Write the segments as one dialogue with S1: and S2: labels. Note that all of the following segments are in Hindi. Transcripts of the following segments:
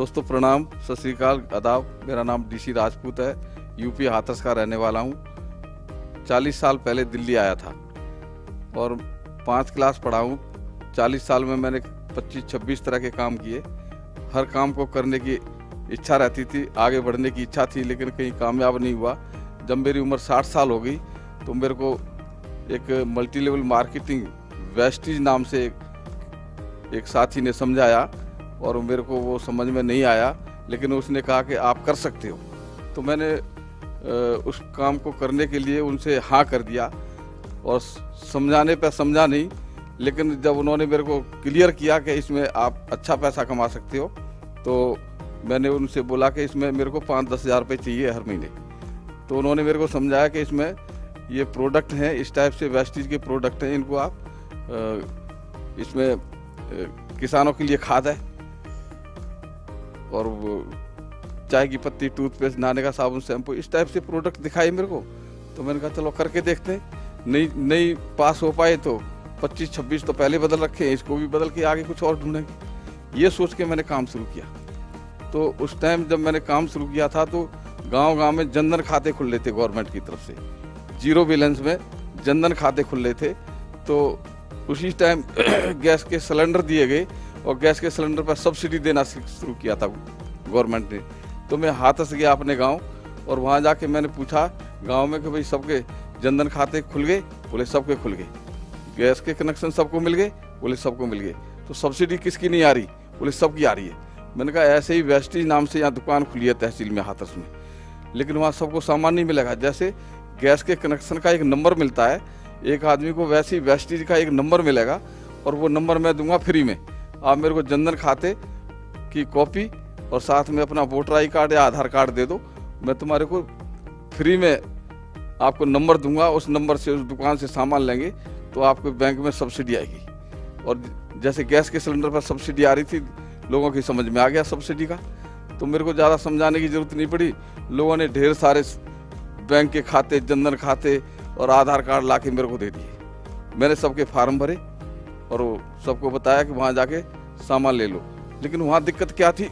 S1: दोस्तों प्रणाम, सत श्री अकाल, आदाब। मेरा नाम डीसी राजपूत है, यूपी हाथरस का रहने वाला हूँ। 40 साल पहले दिल्ली आया था और 5 क्लास पढ़ा हूँ। 40 साल में मैंने 25-26 तरह के काम किए। हर काम को करने की इच्छा रहती थी, आगे बढ़ने की इच्छा थी, लेकिन कहीं कामयाब नहीं हुआ। जब मेरी उम्र 60 साल हो गई तो मेरे को एक मल्टी लेवल मार्केटिंग वेस्टीज नाम से एक साथी ने समझाया और मेरे को वो समझ में नहीं आया, लेकिन उसने कहा कि आप कर सकते हो। तो मैंने उस काम को करने के लिए उनसे हाँ कर दिया और समझाने पे समझा नहीं, लेकिन जब उन्होंने मेरे को क्लियर किया कि इसमें आप अच्छा पैसा कमा सकते हो, तो मैंने उनसे बोला कि इसमें मेरे को 5-10 हज़ार रुपये चाहिए हर महीने। तो उन्होंने मेरे को समझाया कि इसमें ये प्रोडक्ट हैं, इस टाइप से वेस्टीज के प्रोडक्ट हैं, इनको आप इसमें किसानों के लिए खाद है और वो चाय की पत्ती, टूथपेस्ट, नहाने का साबुन, शैम्पू, इस टाइप से प्रोडक्ट दिखाई मेरे को। तो मैंने कहा चलो करके देखते हैं। नहीं पास हो पाए तो 25-26 तो पहले बदल रखे हैं, इसको भी बदल के आगे कुछ और ढूंढेंगे। ये सोच के मैंने काम शुरू किया। तो उस टाइम जब मैंने काम शुरू किया था तो गांव-गांव में जनधन खाते खुल रहे थे गवर्नमेंट की तरफ से, जीरो बैलेंस में जनधन खाते खुल रहे थे। तो उसी टाइम गैस के सिलेंडर दिए गए और गैस के सिलेंडर पर सब्सिडी देना शुरू किया था गवर्नमेंट ने। तो मैं हाथरस गया अपने गांव और वहां जाके मैंने पूछा गांव में कि भाई सबके जनधन खाते खुल गए? बोले सबके खुल गए। गैस के कनेक्शन सबको मिल गए? बोले सबको मिल गए। तो सब्सिडी किसकी नहीं आ रही? बोले सबकी आ रही है। मैंने कहा ऐसे ही वेस्टीज नाम से यहाँ दुकान खुली है तहसील में हाथरस में, लेकिन वहाँ सबको सामान नहीं मिलेगा। जैसे गैस के कनेक्शन का एक नंबर मिलता है एक आदमी को, वैसे ही वेस्टीज का एक नंबर मिलेगा और वो नंबर मैं दूंगा फ्री में। आप मेरे को जनधन खाते की कॉपी और साथ में अपना वोटर आई कार्ड या आधार कार्ड दे दो, मैं तुम्हारे को फ्री में आपको नंबर दूंगा। उस नंबर से उस दुकान से सामान लेंगे तो आपके बैंक में सब्सिडी आएगी। और जैसे गैस के सिलेंडर पर सब्सिडी आ रही थी, लोगों की समझ में आ गया सब्सिडी का, तो मेरे को ज़्यादा समझाने की ज़रूरत नहीं पड़ी। लोगों ने ढेर सारे बैंक के खाते, जनधन खाते और आधार कार्ड ला के मेरे को दे दिए। मैंने सबके फार्म भरे और वो सबको बताया कि वहाँ जाके सामान ले लो। लेकिन वहाँ दिक्कत क्या थी,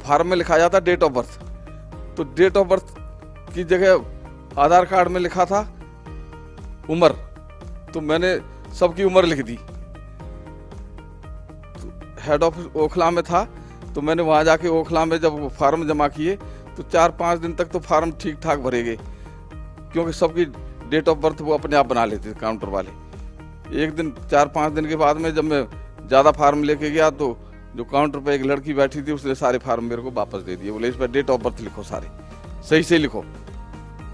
S1: फार्म में लिखा जाता डेट ऑफ बर्थ, तो डेट ऑफ बर्थ की जगह आधार कार्ड में लिखा था उम्र, तो मैंने सबकी उम्र लिख दी। तो हेड ऑफिस ओखला में था, तो मैंने वहाँ जाके ओखला में जब वो फार्म जमा किए तो 4-5 दिन तक तो फार्म ठीक ठाक भरे गए, क्योंकि सबकी डेट ऑफ बर्थ वो अपने आप बना लेते थे काउंटर वाले। एक दिन 4-5 दिन के बाद में जब मैं ज़्यादा फार्म लेके गया तो जो काउंटर पे एक लड़की बैठी थी उसने सारे फार्म मेरे को वापस दे दिए। बोले इस पर डेट ऑफ बर्थ लिखो, सारे सही से लिखो।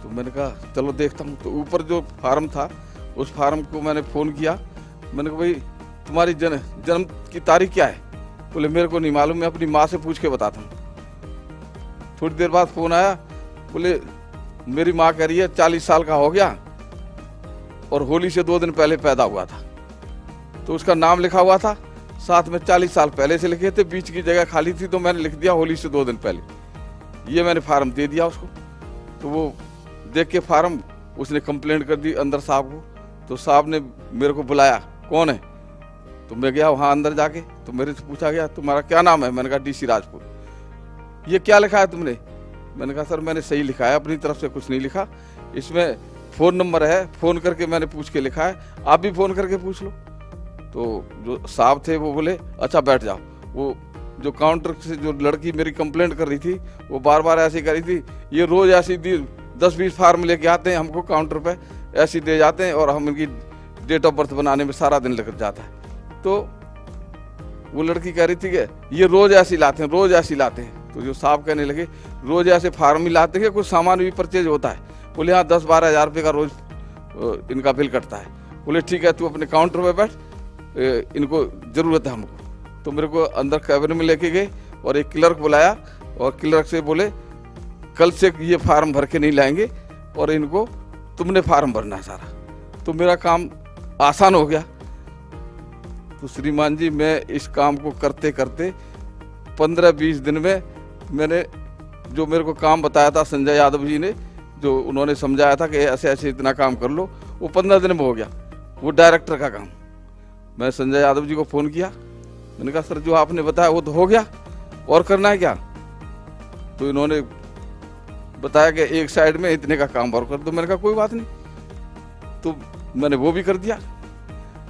S1: तो मैंने कहा चलो देखता हूँ। तो ऊपर जो फार्म था उस फार्म को मैंने फ़ोन किया। मैंने कहा भाई तुम्हारी जन्म की तारीख क्या है? बोले मेरे को नहीं मालूम, मैं अपनी माँ से पूछ के बताता हूँ। थोड़ी देर बाद फ़ोन आया, बोले मेरी माँ कह रही है 40 साल का हो गया और होली से 2 दिन पहले पैदा हुआ था। तो उसका नाम लिखा हुआ था, साथ में 40 साल पहले से लिखे थे, बीच की जगह खाली थी तो मैंने लिख दिया होली से 2 दिन पहले। ये मैंने फार्म दे दिया उसको। तो वो देख के फार्म उसने कंप्लेंट कर दी अंदर साहब को। तो साहब ने मेरे को बुलाया, कौन है? तो मैं गया वहाँ अंदर जाके, तो मेरे से पूछा गया तुम्हारा क्या नाम है? मैंने कहा डीसी राजपूत। ये क्या लिखा है तुमने? मैंने कहा सर मैंने सही लिखा है, अपनी तरफ से कुछ नहीं लिखा, इसमें फ़ोन नंबर है, फ़ोन करके मैंने पूछ के लिखा है, आप भी फ़ोन करके पूछ लो। तो जो साहब थे वो बोले अच्छा बैठ जाओ। वो जो काउंटर से जो लड़की मेरी कंप्लेंट कर रही थी वो बार बार ऐसे कर रही थी, ये रोज़ ऐसी 10-20 फार्म लेके आते हैं हमको काउंटर पे, ऐसी दे जाते हैं और हम इनकी डेट ऑफ बर्थ बनाने में सारा दिन लग जाता है। तो वो लड़की कह रही थी कि ये रोज़ ऐसी लाते हैं, रोज़ ऐसी लाते हैं। तो जो साहब कहने लगे रोज़ ऐसे फार्म ही लाते हैं, कुछ सामान भी परचेज होता है? बोले हाँ 10-12 हज़ार रुपये का रोज़ इनका बिल कटता है। बोले ठीक है तू अपने काउंटर पे बैठ, इनको ज़रूरत है हमको। तो मेरे को अंदर कैबिन में लेके गए और एक क्लर्क बुलाया और क्लर्क से बोले कल से ये फार्म भर के नहीं लाएंगे और इनको तुमने फार्म भरना है सारा। तो मेरा काम आसान हो गया। तो श्रीमान जी मैं इस काम को करते करते 15-20 दिन में मैंने जो मेरे को काम बताया था संजय यादव जी ने, जो उन्होंने समझाया था कि ऐसे ऐसे इतना काम कर लो, वो 15 दिन में हो गया, वो डायरेक्टर का काम। मैं संजय यादव जी को फ़ोन किया, मैंने कहा सर जो आपने बताया वो तो हो गया। और करना है क्या? तो इन्होंने बताया कि एक साइड में इतने का काम और कर दो। मैंने कहा कोई बात नहीं, तो मैंने वो भी कर दिया।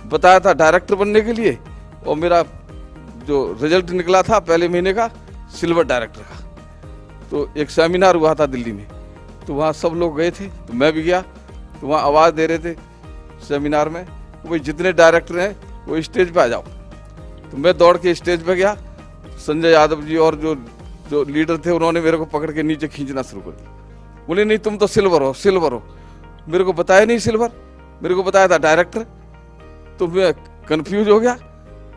S1: बताया था डायरेक्टर बनने के लिए, और मेरा जो रिजल्ट निकला था पहले महीने का सिल्वर डायरेक्टर का। तो एक सेमिनार हुआ था दिल्ली में, तो वहाँ सब लोग गए थे, तो मैं भी गया। तो वहाँ आवाज़ दे रहे थे सेमिनार में, भाई जितने डायरेक्टर हैं वो स्टेज पे आ जाओ। तो मैं दौड़ के स्टेज पे गया। संजय यादव जी और जो लीडर थे उन्होंने मेरे को पकड़ के नीचे खींचना शुरू कर दिया। बोले नहीं तुम तो सिल्वर हो, सिल्वर हो। मेरे को बताया नहीं सिल्वर, मेरे को बताया था डायरेक्टर। तो मैं कंफ्यूज हो गया।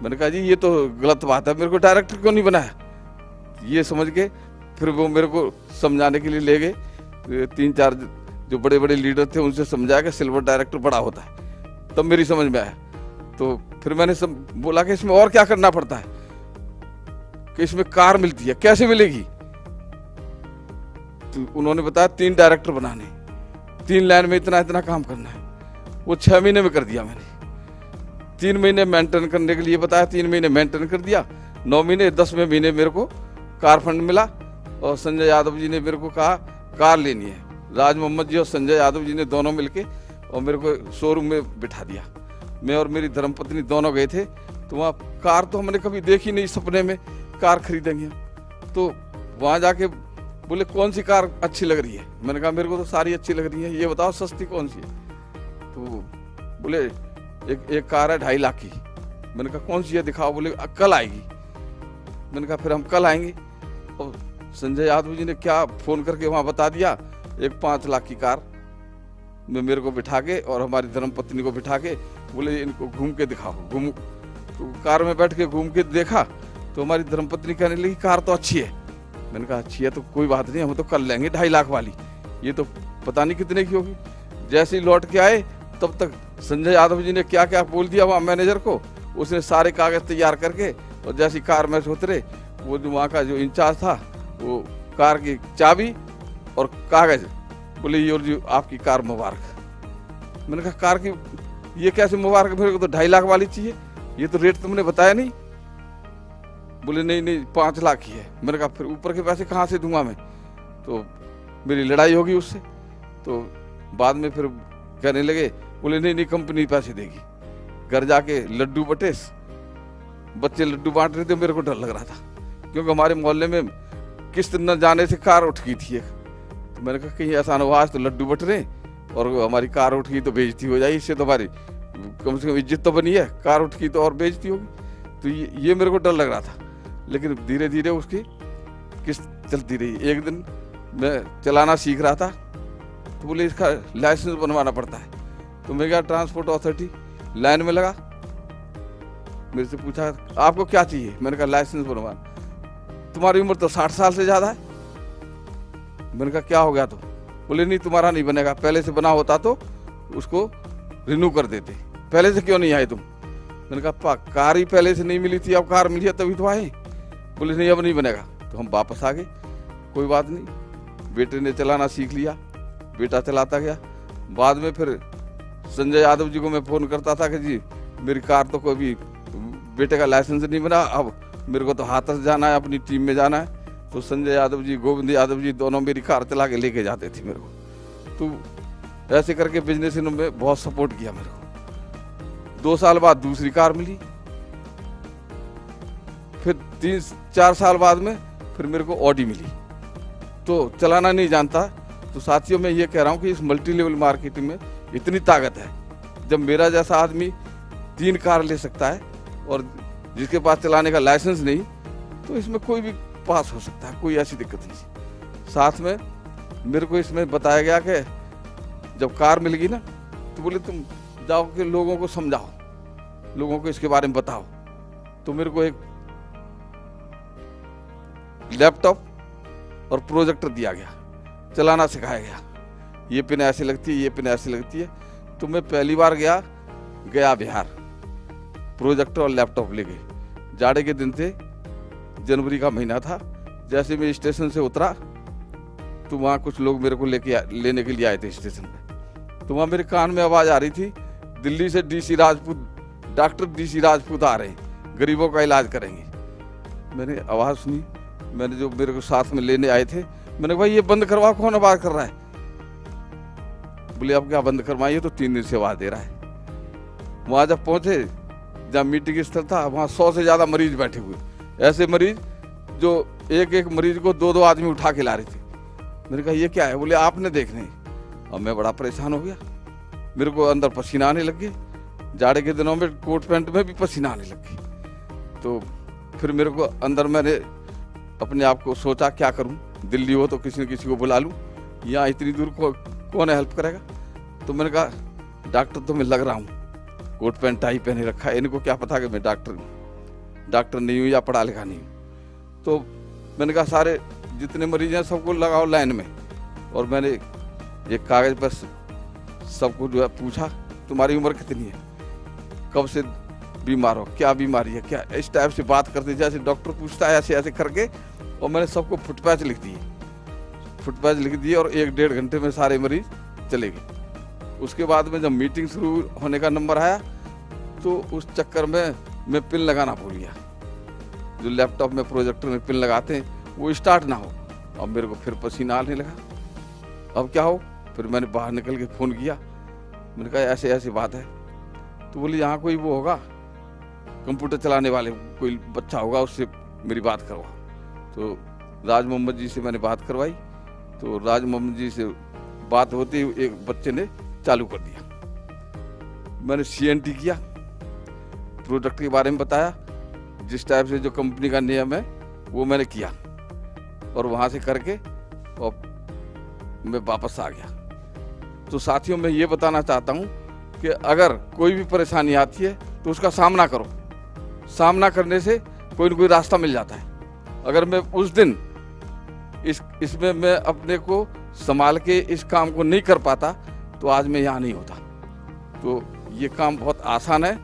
S1: मैंने कहा जी ये तो गलत बात है, मेरे को डायरेक्टर क्यों नहीं बनाया? ये समझ के फिर वो मेरे को समझाने के लिए ले गए। 3-4 जो बड़े बड़े लीडर थे उनसे समझाया कि सिल्वर डायरेक्टर बड़ा होता है। तब मेरी समझ में आया। तो फिर मैंने बोला कि इसमें और क्या करना पड़ता है, कि इसमें कार मिलती है, कैसे मिलेगी? तो उन्होंने बताया 3 डायरेक्टर बनाने, 3 लाइन में इतना इतना काम करना है। वो 6 महीने में कर दिया मैंने। 3 महीने मेंटेन करने के लिए बताया, 3 महीने मेंटेन कर दिया। 9 महीने 10वें महीने मेरे को कार फंड मिला, और संजय यादव जी ने मेरे को कहा कार लेनी है। राज मोहम्मद जी और संजय यादव जी ने दोनों मिलके और मेरे को शोरूम में बिठा दिया। मैं और मेरी धर्मपत्नी दोनों गए थे। तो वहाँ कार तो हमने कभी देखी नहीं, सपने में कार खरीदेंगे। तो वहाँ जाके बोले कौन सी कार अच्छी लग रही है? मैंने कहा मेरे को तो सारी अच्छी लग रही है, ये बताओ सस्ती कौन सी है? तो बोले एक कार है 2.5 लाख की। मैंने कहा कौन सी है दिखाओ। बोले कल आएगी। मैंने कहा फिर हम कल आएंगे। और संजय यादव जी ने क्या फ़ोन करके वहाँ बता दिया, एक 5 लाख की कार में मेरे को बिठा के और हमारी धर्मपत्नी को बिठा के बोले इनको घूम के दिखाओ। तो कार में बैठ के घूम के देखा, तो हमारी धर्मपत्नी कहने लगी कार तो अच्छी है। मैंने कहा अच्छी है तो कोई बात नहीं, हम तो कर लेंगे 2.5 लाख वाली, ये तो पता नहीं कितने की होगी। जैसे ही लौट के आए तब तक संजय यादव जी ने क्या क्या बोल दिया वहाँ मैनेजर को। उसने सारे कागज़ तैयार करके, और जैसी कार में से उतरे, वो जो वहाँ का जो इंचार्ज था, वो कार की चाबी और कागज़, बोले ये और जी आपकी कार मुबारक। मैंने कहा कार की ये कैसे मुबारक, मेरे को तो 2.5 लाख वाली चाहिए, ये तो रेट तुमने बताया नहीं। बोले नहीं 5 लाख ही है। मैंने कहा फिर ऊपर के पैसे कहाँ से दूंगा मैं? तो मेरी लड़ाई होगी उससे। तो बाद में फिर कहने लगे, बोले नहीं कंपनी पैसे देगी। घर जाके लड्डू बटे, बच्चे लड्डू बांट रहे थे, मेरे को डर लग रहा था, क्योंकि हमारे मोहल्ले में किस्त न जाने से कार उठ गई थी एक। तो मैंने कहा कहीं ऐसा न हुआ, आज तो लड्डू बट रहे और हमारी कार उठ गई तो बेइज्जती हो जाएगी, इससे तो हमारी कम से कम इज्जत तो बनी है, कार उठ गई तो और बेइज्जती होगी। तो ये मेरे को डर लग रहा था। लेकिन धीरे धीरे उसकी किस्त चलती रही। एक दिन मैं चलाना सीख रहा था, तो बोले इसका लाइसेंस बनवाना पड़ता है। तो मैं गया ट्रांसपोर्ट अथॉरिटी, लाइन में लगा, मेरे से पूछा आपको क्या चाहिए? मैंने कहा लाइसेंस बनवाना। तुम्हारी उम्र तो 60 साल से ज़्यादा है। मैंने कहा क्या हो गया? तो बोले नहीं तुम्हारा नहीं बनेगा, पहले से बना होता तो उसको रिन्यू कर देते, पहले से क्यों नहीं आए तुम? मैंने कहा कार ही पहले से नहीं मिली थी, अब कार मिली है तभी तो आए। बोले नहीं अब नहीं बनेगा। तो हम वापस आ गए। कोई बात नहीं, बेटे ने चलाना सीख लिया, बेटा चलाता गया। बाद में फिर संजय यादव जी को मैं फ़ोन करता था कि जी मेरी कार तो कोई भी बेटे का लाइसेंस नहीं बना, अब मेरे को तो हाथरस जाना है, अपनी टीम में जाना है। तो संजय यादव जी, गोविंद यादव जी दोनों मेरी कार चला के लेके जाते थे मेरे को। तो ऐसे करके बिजनेस में बहुत सपोर्ट किया मेरे को। 2 साल बाद दूसरी कार मिली, फिर 3-4 साल बाद में फिर मेरे को ऑडी मिली। तो चलाना नहीं जानता। तो साथियों मैं ये कह रहा हूँ कि इस मल्टी लेवल मार्केटिंग में इतनी ताकत है, जब मेरा जैसा आदमी 3 कार ले सकता है और जिसके पास चलाने का लाइसेंस नहीं, तो इसमें कोई भी पास हो सकता है, कोई ऐसी दिक्कत नहीं। साथ में मेरे को इसमें बताया गया कि जब कार मिल गई ना, तो बोले तुम जाओ के लोगों को समझाओ, लोगों को इसके बारे में बताओ। तो मेरे को एक लैपटॉप और प्रोजेक्टर दिया गया, चलाना सिखाया गया, ये पिन ऐसे लगती है, ये पिन ऐसे लगती है। तो मैं पहली बार गया बिहार, प्रोजेक्टर और लैपटॉप ले गए। जाड़े के दिन थे, जनवरी का महीना था। जैसे मैं स्टेशन से उतरा तो वहाँ कुछ लोग मेरे को लेने के लिए आए थे स्टेशन पे। तो वहाँ मेरे कान में आवाज़ आ रही थी, दिल्ली से DC Rajput, doctor DC Rajput आ रहे हैं, गरीबों का इलाज करेंगे। मैंने आवाज़ सुनी, मैंने जो मेरे को साथ में लेने आए थे, मैंने कहा भाई ये बंद करवा, कौन आवाज़ कर रहा है? बोले अब क्या बंद करवाइए, तो 3 दिन से आवाज़ दे रहा है। वहाँ जब पहुँचे, जहाँ मीटिंग स्थल था, वहाँ 100 से ज़्यादा मरीज बैठे हुए, ऐसे मरीज जो एक मरीज को 2-2 आदमी उठा के ला रहे थे। मैंने कहा ये क्या है? बोले आपने देखने। अब मैं बड़ा परेशान हो गया, मेरे को अंदर पसीना आने लग गए, जाड़े के दिनों में कोट पैंट में भी पसीना आने लग गई। तो फिर मेरे को अंदर, मैंने अपने आप को सोचा क्या करूं, दिल्ली हो तो किसी न किसी को बुला लूं, यहाँ इतनी दूर कौन हेल्प करेगा? तो मैंने कहा डॉक्टर तो मैं लग रहा हूँ, कोट पैंट टाई पहने रखा है, इनको क्या पता कि मैं डॉक्टर नहीं हूँ या पढ़ा लिखा नहीं हूँ। तो मैंने कहा सारे जितने मरीज हैं सबको लगाओ लाइन में, और मैंने एक कागज़ पर सबको जो है पूछा तुम्हारी उम्र कितनी है, कब से बीमार हो, क्या बीमारी है, क्या, इस टाइप से बात करते जैसे डॉक्टर पूछता है, ऐसे ऐसे करके। और मैंने सबको फुटपैच लिख दिए और 1-1.5 घंटे में सारे मरीज चले गए। उसके बाद में जब मीटिंग शुरू होने का नंबर आया तो उस चक्कर में मैं पिन लगाना भूल गया। जो लैपटॉप में प्रोजेक्टर में पिन लगाते हैं वो स्टार्ट ना हो। अब मेरे को फिर पसीना आने लगा, अब क्या हो? फिर मैंने बाहर निकल के फ़ोन किया, मैंने कहा ऐसे ऐसी बात है। तो बोली यहाँ कोई वो होगा कंप्यूटर चलाने वाले, कोई बच्चा होगा, उससे मेरी बात करवा। तो राज मोहम्मद जी से मैंने बात करवाई। तो राज मोहम्मद जी से बात होती एक बच्चे ने चालू कर दिया। मैंने CNT किया, प्रोडक्ट के बारे में बताया, जिस टाइप से जो कंपनी का नियम है वो मैंने किया, और वहाँ से करके और मैं वापस आ गया। तो साथियों, मैं ये बताना चाहता हूँ कि अगर कोई भी परेशानी आती है तो उसका सामना करो। सामना करने से कोई न कोई रास्ता मिल जाता है। अगर मैं उस दिन इसमें मैं अपने को संभाल के इस काम को नहीं कर पाता तो आज मैं यहाँ नहीं होता। तो ये काम बहुत आसान है,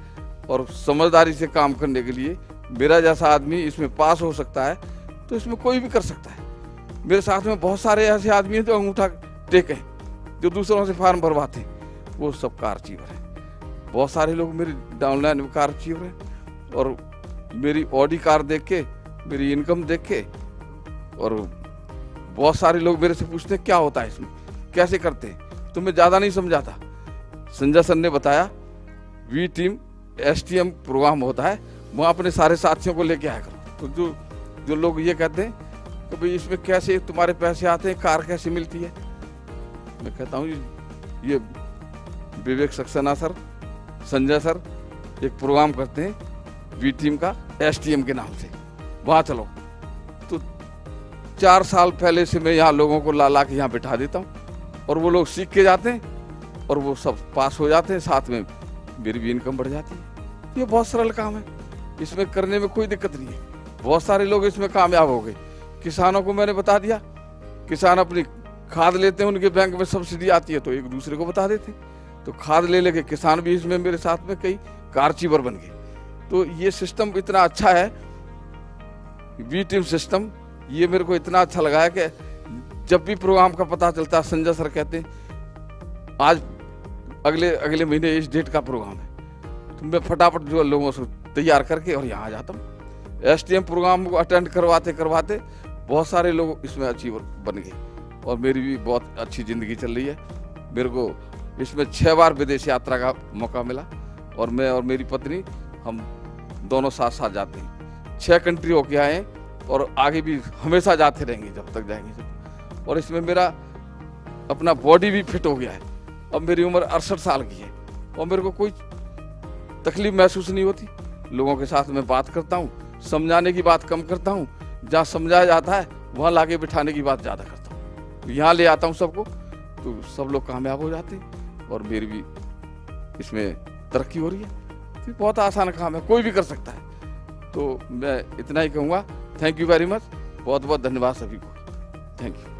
S1: और समझदारी से काम करने के लिए मेरा जैसा आदमी इसमें पास हो सकता है तो इसमें कोई भी कर सकता है। मेरे साथ में बहुत सारे ऐसे आदमी हैं जो अंगूठा टेक हैं, जो दूसरों से फार्म भरवाते हैं, वो सब कार अचीवर हैं। बहुत सारे लोग मेरी डाउनलाइन में कार अचीवर हैं, और मेरी ऑडी कार देख के, मेरी इनकम देख के, और बहुत सारे लोग मेरे से पूछते हैं क्या होता है इसमें, कैसे करते हैं। तो मैं ज़्यादा नहीं समझाता। संजय सर ने बताया वी टीम STM प्रोग्राम होता है, वहाँ अपने सारे साथियों को लेके आया करो। तो जो लोग ये कहते हैं कि भाई इसमें कैसे तुम्हारे पैसे आते हैं, कार कैसे मिलती है, मैं कहता हूँ ये विवेक सक्सेना सर, संजय सर एक प्रोग्राम करते हैं वी टीम का STM के नाम से, वहाँ चलो। तो 4 साल पहले से मैं यहाँ लोगों को ला के यहाँ बिठा देता हूँ, और वो लोग सीख के जाते हैं और वो सब पास हो जाते हैं, साथ में मेरी भी इनकम बढ़ जाती है। ये बहुत सरल काम है, इसमें करने में कोई दिक्कत नहीं है। बहुत सारे लोग इसमें कामयाब हो गए। किसानों को मैंने बता दिया, किसान अपनी खाद लेते हैं, उनके बैंक में सब्सिडी आती है तो एक दूसरे को बता देते, तो खाद ले लेके किसान भी इसमें मेरे साथ में कई कार अचीवर बन गए। तो ये सिस्टम इतना अच्छा है, वी टीम सिस्टम, ये मेरे को इतना अच्छा लगा है कि जब भी प्रोग्राम का पता चलता है, संजय सर कहते हैं आज अगले महीने इस डेट का प्रोग्राम है, तो मैं फटाफट जो लोगों से तैयार करके और यहाँ आ जाता हूँ। STM प्रोग्राम को अटेंड करवाते बहुत सारे लोग इसमें अचीवर बन गए, और मेरी भी बहुत अच्छी ज़िंदगी चल रही है। मेरे को इसमें 6 बार विदेश यात्रा का मौका मिला, और मैं और मेरी पत्नी हम दोनों साथ साथ जाते हैं। 6 कंट्री होके आए हैं, और आगे भी हमेशा जाते रहेंगे जब तक जाएंगे जब। और इसमें मेरा अपना बॉडी भी फिट हो गया है। अब मेरी उम्र 68 साल की है, और मेरे को कोई तकलीफ महसूस नहीं होती। लोगों के साथ मैं बात करता हूँ, समझाने की बात कम करता हूँ, जहाँ समझाया जाता है वहाँ लाके बिठाने की बात ज़्यादा करता हूँ। यहाँ ले आता हूँ सबको, तो सब लोग कामयाब हो जाते हैं, और मेरी भी इसमें तरक्की हो रही है। तो बहुत आसान काम है, कोई भी कर सकता है। तो मैं इतना ही कहूँगा। थैंक यू वेरी मच, बहुत बहुत धन्यवाद सभी को। Thank you.